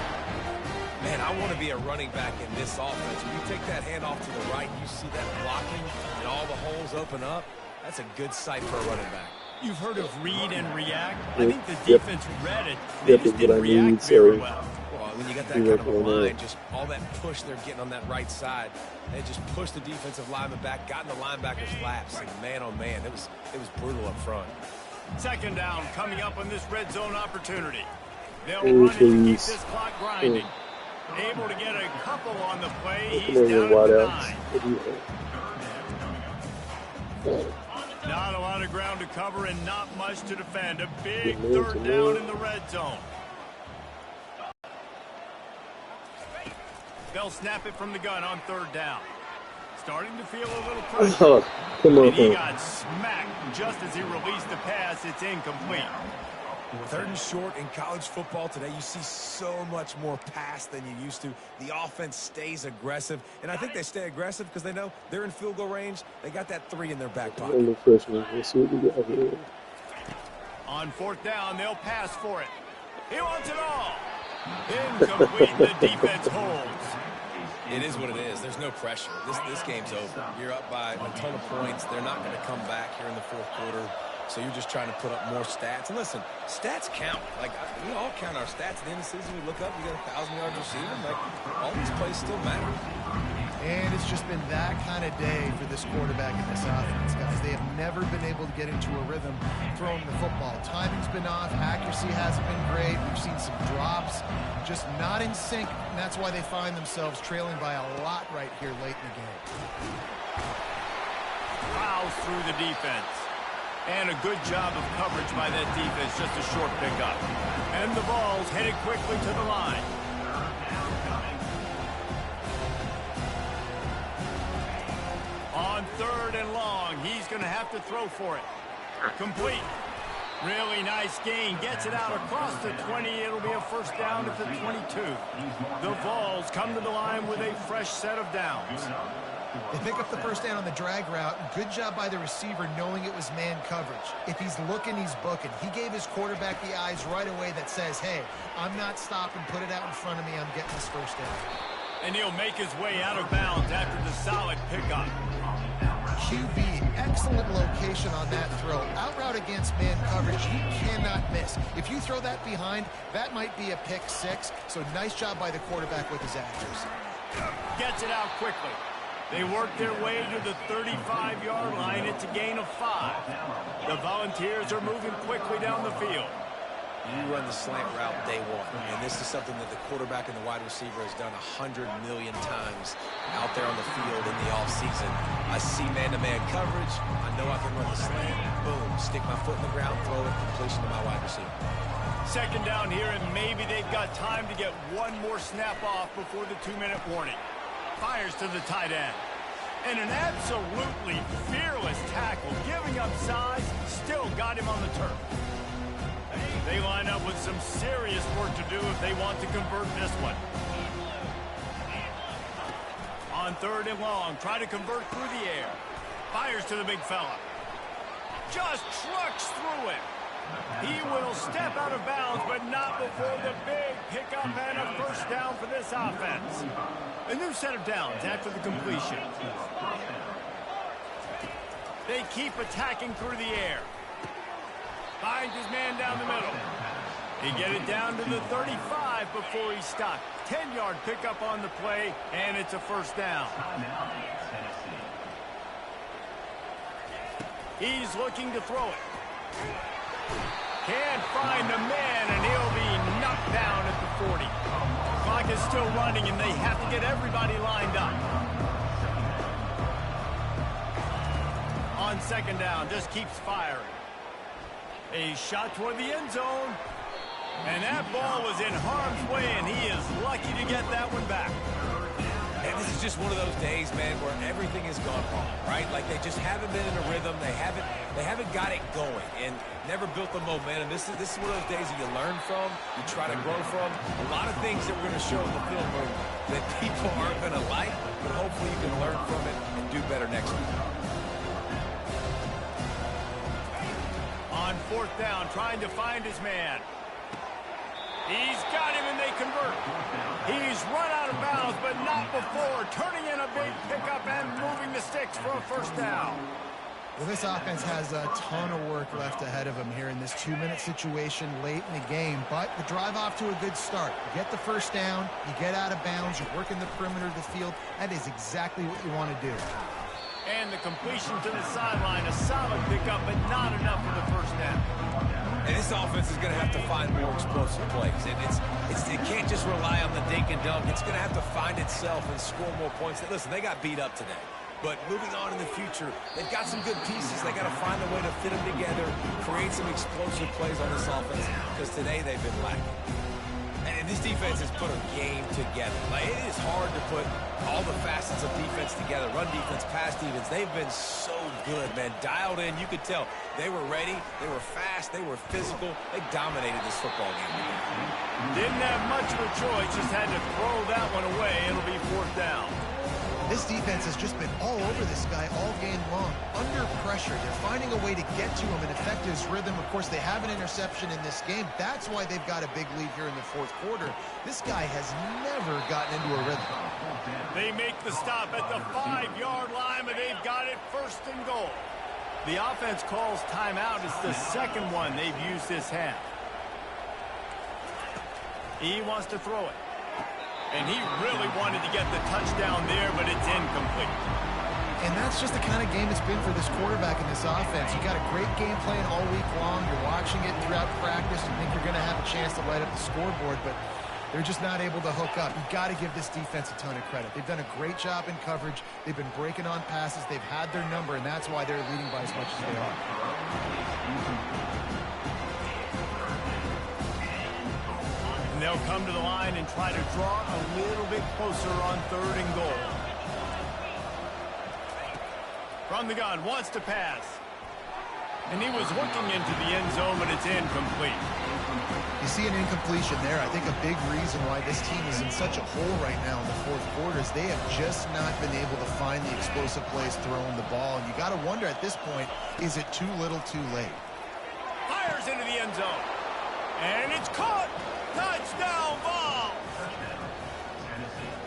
Man, I want to be a running back in this offense. When you take that handoff to the right, you see that blocking and all the holes open up. That's a good sight for a running back. You've heard of read and react. I Yep. think the Yep. defense read it. They Yep, just is what didn't I react need, very so well. Well, when you got that You kind of a work on line, that. just all that push they're getting on that right side, they just pushed the defensive lineman back, got in the linebacker's laps, and man, oh man, it was brutal up front. 2nd down coming up on this red zone opportunity. They'll Oh, run it to keep please. this clock grinding. Able to get a couple on the play. Come He's on here, down at the wideouts. 9. Not a lot of ground to cover and not much to defend. A big Good man, 3rd good down man. in the red zone. They'll snap it from the gun on 3rd down. Starting to feel a little pressure. Oh, come on. And he got smacked just as he released the pass. It's incomplete. 3rd and short in college football today, you see so much more pass than you used to. The offense stays aggressive, and I think they stay aggressive because they know they're in field goal range. They got that 3 in their back pocket. I'm the freshman. Let's see what we got here. On 4th down, they'll pass for it. He wants it all. Incomplete. The defense holds. It is what it is. There's no pressure. This game's over. You're up by a ton of points. They're not going to come back here in the 4th quarter. So you're just trying to put up more stats. And listen, stats count. Like, we all count our stats. At the end of the season, we look up, you got 1,000 yards receiving. Like, all these plays still matter. And it's just been that kind of day for this quarterback in this offense, guys. They have never been able to get into a rhythm throwing the football. Timing's been off. Accuracy hasn't been great. We've seen some drops. Just not in sync, and that's why they find themselves trailing by a lot right here late in the game. Fouls through the defense. And a good job of coverage by that defense. Just a short pickup. And the ball's headed quickly to the line. On 3rd and long, he's going to have to throw for it. Complete. Really nice gain. Gets it out across the 20. It'll be a first down at the 22. The Vols come to the line with a fresh set of downs. They pick up the first down on the drag route. Good job by the receiver knowing it was man coverage. If he's looking, he's booking. He gave his quarterback the eyes right away that says, hey, I'm not stopping. Put it out in front of me. I'm getting this first down. And he'll make his way out of bounds after the solid pickup. QB, excellent location on that throw. Out route against man coverage, you cannot miss. If you throw that behind, that might be a pick 6. So nice job by the quarterback with his accuracy. Gets it out quickly. They work their way to the 35-yard line. It's a gain of 5. The Volunteers are moving quickly down the field. You run the slant route day one, and this is something that the quarterback and the wide receiver has done 100 million times out there on the field in the offseason. I see man-to-man coverage. I know I can run the slant. Boom, stick my foot in the ground, throw it, completion to my wide receiver. 2nd down here, and maybe they've got time to get one more snap off before the 2-minute warning. Fires to the tight end. And an absolutely fearless tackle, giving up size, still got him on the turf. They line up with some serious work to do if they want to convert this one. On 3rd and long, try to convert through the air. Fires to the big fella. Just trucks through it. He will step out of bounds, but not before the big pickup and a first down for this offense. A new set of downs after the completion. They keep attacking through the air. Finds his man down the middle. He get it down to the 35 before he's stopped. 10-yard pickup on the play, and it's a first down. He's looking to throw it. Can't find a man, and he'll be knocked down at the 40. Clock is still running, and they have to get everybody lined up. On second down, just keeps firing. A shot toward the end zone. And that ball was in harm's way, and he is lucky to get that one back. And this is just one of those days, man, where everything has gone wrong, right? Like they just haven't been in a rhythm. They haven't got it going and never built the momentum. This is one of those days that you learn from, you try to grow from. A lot of things that we're going to show in the film room that people aren't going to like, but hopefully you can learn from it and do better next week. On fourth down, trying to find his man. He's got him, and they convert. He's run out of bounds, but not before turning in a big pickup and moving the sticks for a first down. Well, this offense has a ton of work left ahead of them here in this 2-minute situation late in the game, but the drive off to a good start. You get the first down, you get out of bounds, you work in the perimeter of the field. That is exactly what you want to do. And the completion to the sideline, a solid pickup, but not enough for the first down. And this offense is going to have to find more explosive plays. And it can't just rely on the dink and dunk. It's going to have to find itself and score more points. Listen, they got beat up today. But moving on in the future, they've got some good pieces. They got to find a way to fit them together, create some explosive plays on this offense, because today they've been lacking. And this defense has put a game together. Like, it is hard to put all the facets of defense together. Run defense, pass defense. They've been so good, man. Dialed in. You could tell they were ready. They were fast. They were physical. They dominated this football game. Didn't have much of a choice. Just had to throw that one away. It'll be fourth down. This defense has just been all over this guy all game long. Under pressure, they're finding a way to get to him and affect his rhythm. Of course, they have an interception in this game. That's why they've got a big lead here in the fourth quarter. This guy has never gotten into a rhythm. They make the stop at the 5-yard line, but they've got it first and goal. The offense calls timeout. It's the second one they've used this half. He wants to throw it. And he really wanted to get the touchdown there, but it's incomplete. And that's just the kind of game it's been for this quarterback in this offense. You got a great game plan all week long. You're watching it throughout practice. You think you're going to have a chance to light up the scoreboard, but they're just not able to hook up. You got to give this defense a ton of credit. They've done a great job in coverage. They've been breaking on passes. They've had their number, and that's why they're leading by as much as they are. They'll come to the line and try to draw a little bit closer on third and goal. From the gun, wants to pass. And he was looking into the end zone, but it's incomplete. You see an incompletion there. I think a big reason why this team is in such a hole right now in the fourth quarter is they have just not been able to find the explosive plays throwing the ball. And you got to wonder at this point, is it too little too late? Fires into the end zone. And it's caught. Touchdown ball.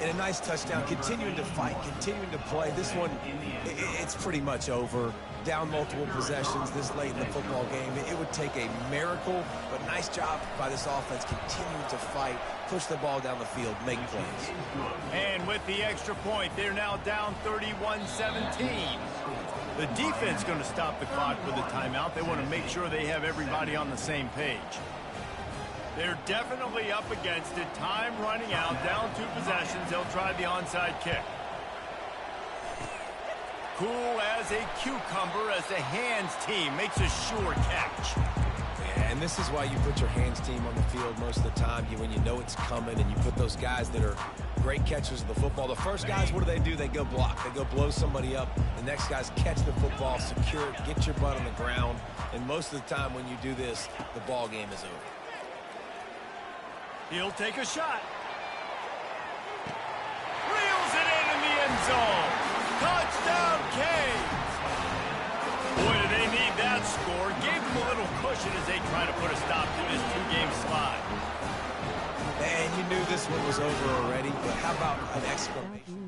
And a nice touchdown, continuing to fight, continuing to play. This one, it's pretty much over. Down multiple possessions this late in the football game. It would take a miracle, but nice job by this offense continuing to fight, push the ball down the field, make plays. And with the extra point, they're now down 31-17. The defense going to stop the clock with a timeout. They want to make sure they have everybody on the same page. They're definitely up against it. Time running out, down 2 possessions. They'll try the onside kick. Cool as a cucumber as the hands team makes a sure catch. And this is why you put your hands team on the field most of the time, when you know it's coming, and you put those guys that are great catchers of the football. The first guys, what do? They go block. They go blow somebody up. The next guys catch the football, secure it, get your butt on the ground. And most of the time when you do this, the ball game is over. He'll take a shot. Reels it in the end zone. Touchdown, Canes. Boy, do they need that score. Gave them a little cushion as they try to put a stop to this 2-game slide. And you knew this one was over already, but how about an exclamation?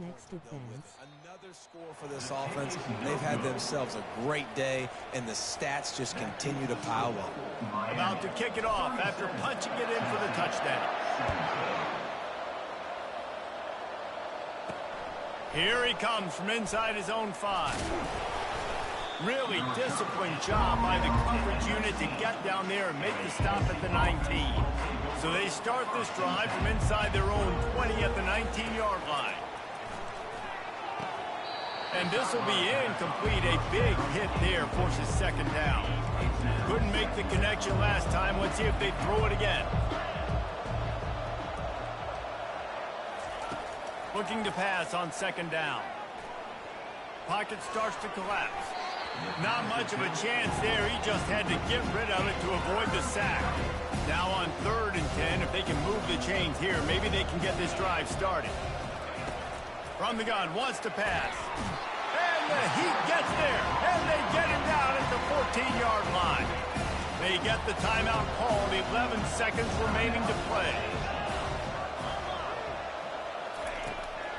Another score for this offense. They've had themselves a great day, and the stats just continue to pile up. About to kick it off after punching it in for the touchdown. Here he comes from inside his own 5. Really disciplined job by the coverage unit to get down there and make the stop at the 19. So they start this drive from inside their own 20 at the 19-yard line. And this will be incomplete. A big hit there forces second down. Couldn't make the connection last time. Let's see if they throw it again. Looking to pass on second down. Pocket starts to collapse. Not much of a chance there. He just had to get rid of it to avoid the sack. Now on 3rd and 10, if they can move the chains here, maybe they can get this drive started. From the gun, wants to pass. And the Heat gets there. And they get him down at the 14-yard line. They get the timeout called. 11 seconds remaining to play.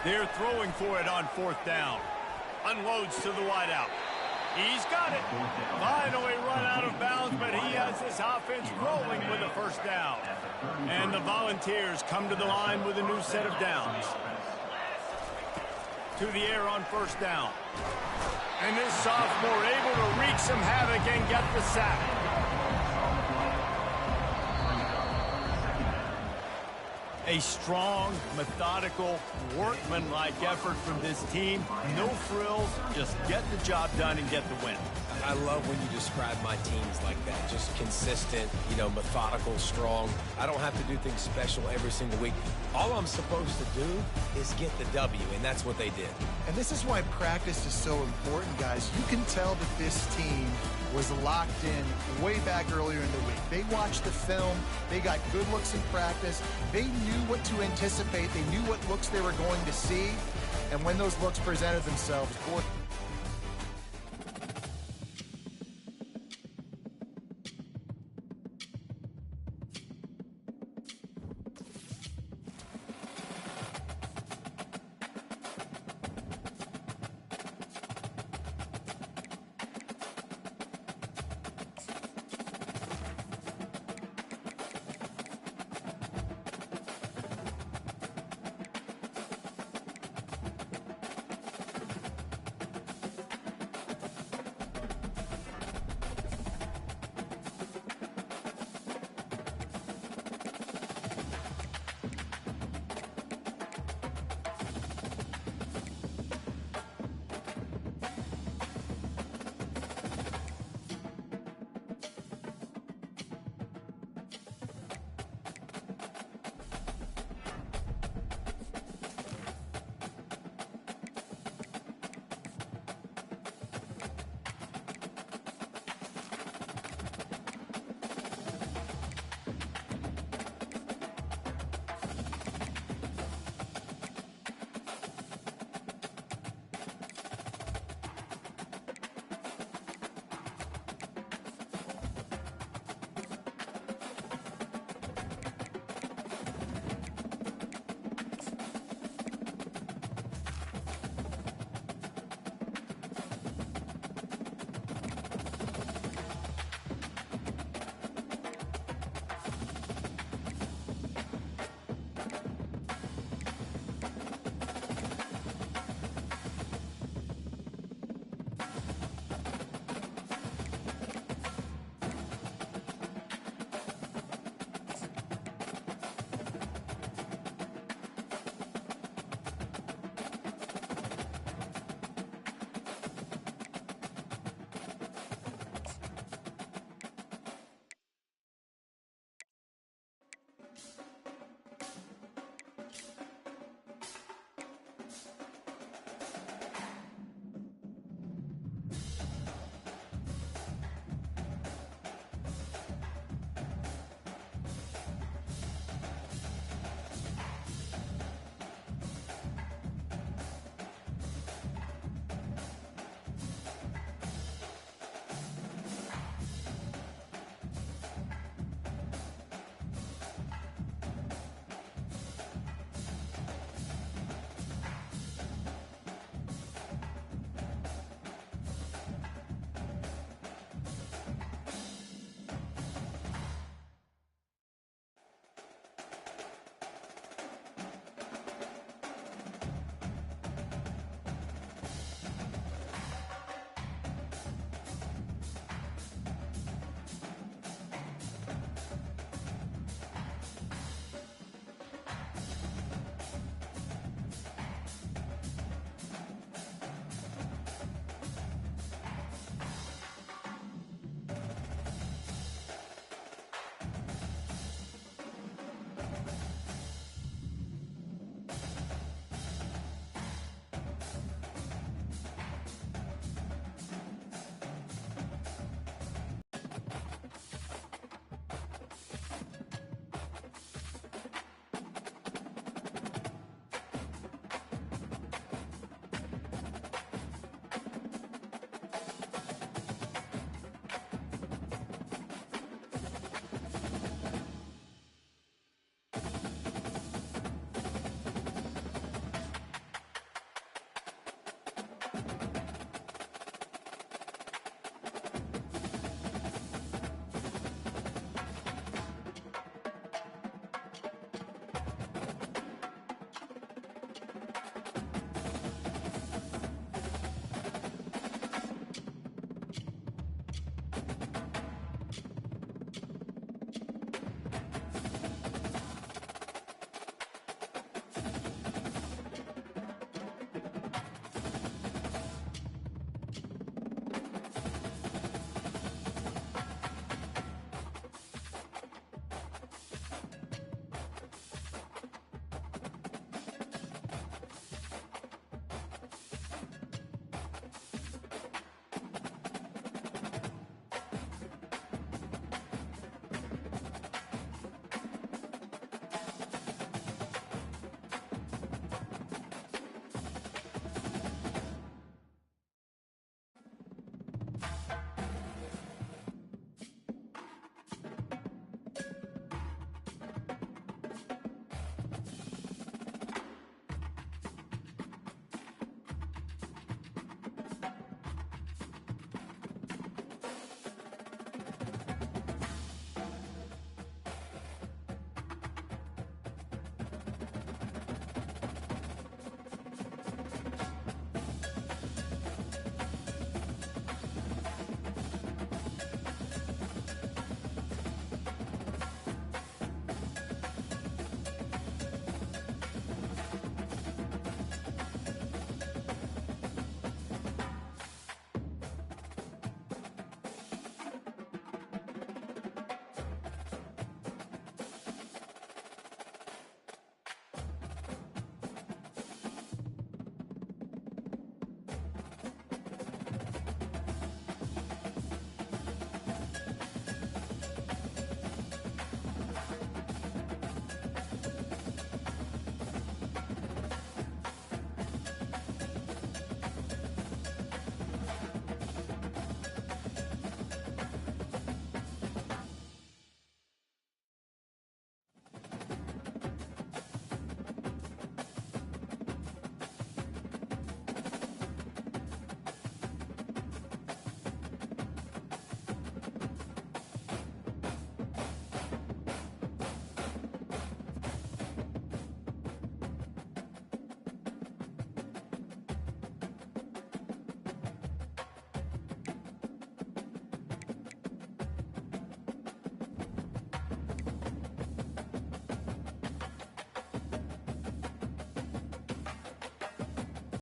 They're throwing for it on 4th down. Unloads to the wideout. He's got it. Finally run out of bounds, but he has this offense rolling with a first down. And the Volunteers come to the line with a new set of downs. To the air on 1st down. And this sophomore able to wreak some havoc and get the sack. A strong, methodical, workmanlike effort from this team. No frills, just get the job done and get the win. I love when you describe my teams like that. Just consistent, methodical, strong. I don't have to do things special every single week. All I'm supposed to do is get the W, and that's what they did. And this is why practice is so important, guys. You can tell that this team was locked in way back earlier in the week. They watched the film. They got good looks in practice. They knew what to anticipate. They knew what looks they were going to see. And when those looks presented themselves, boy,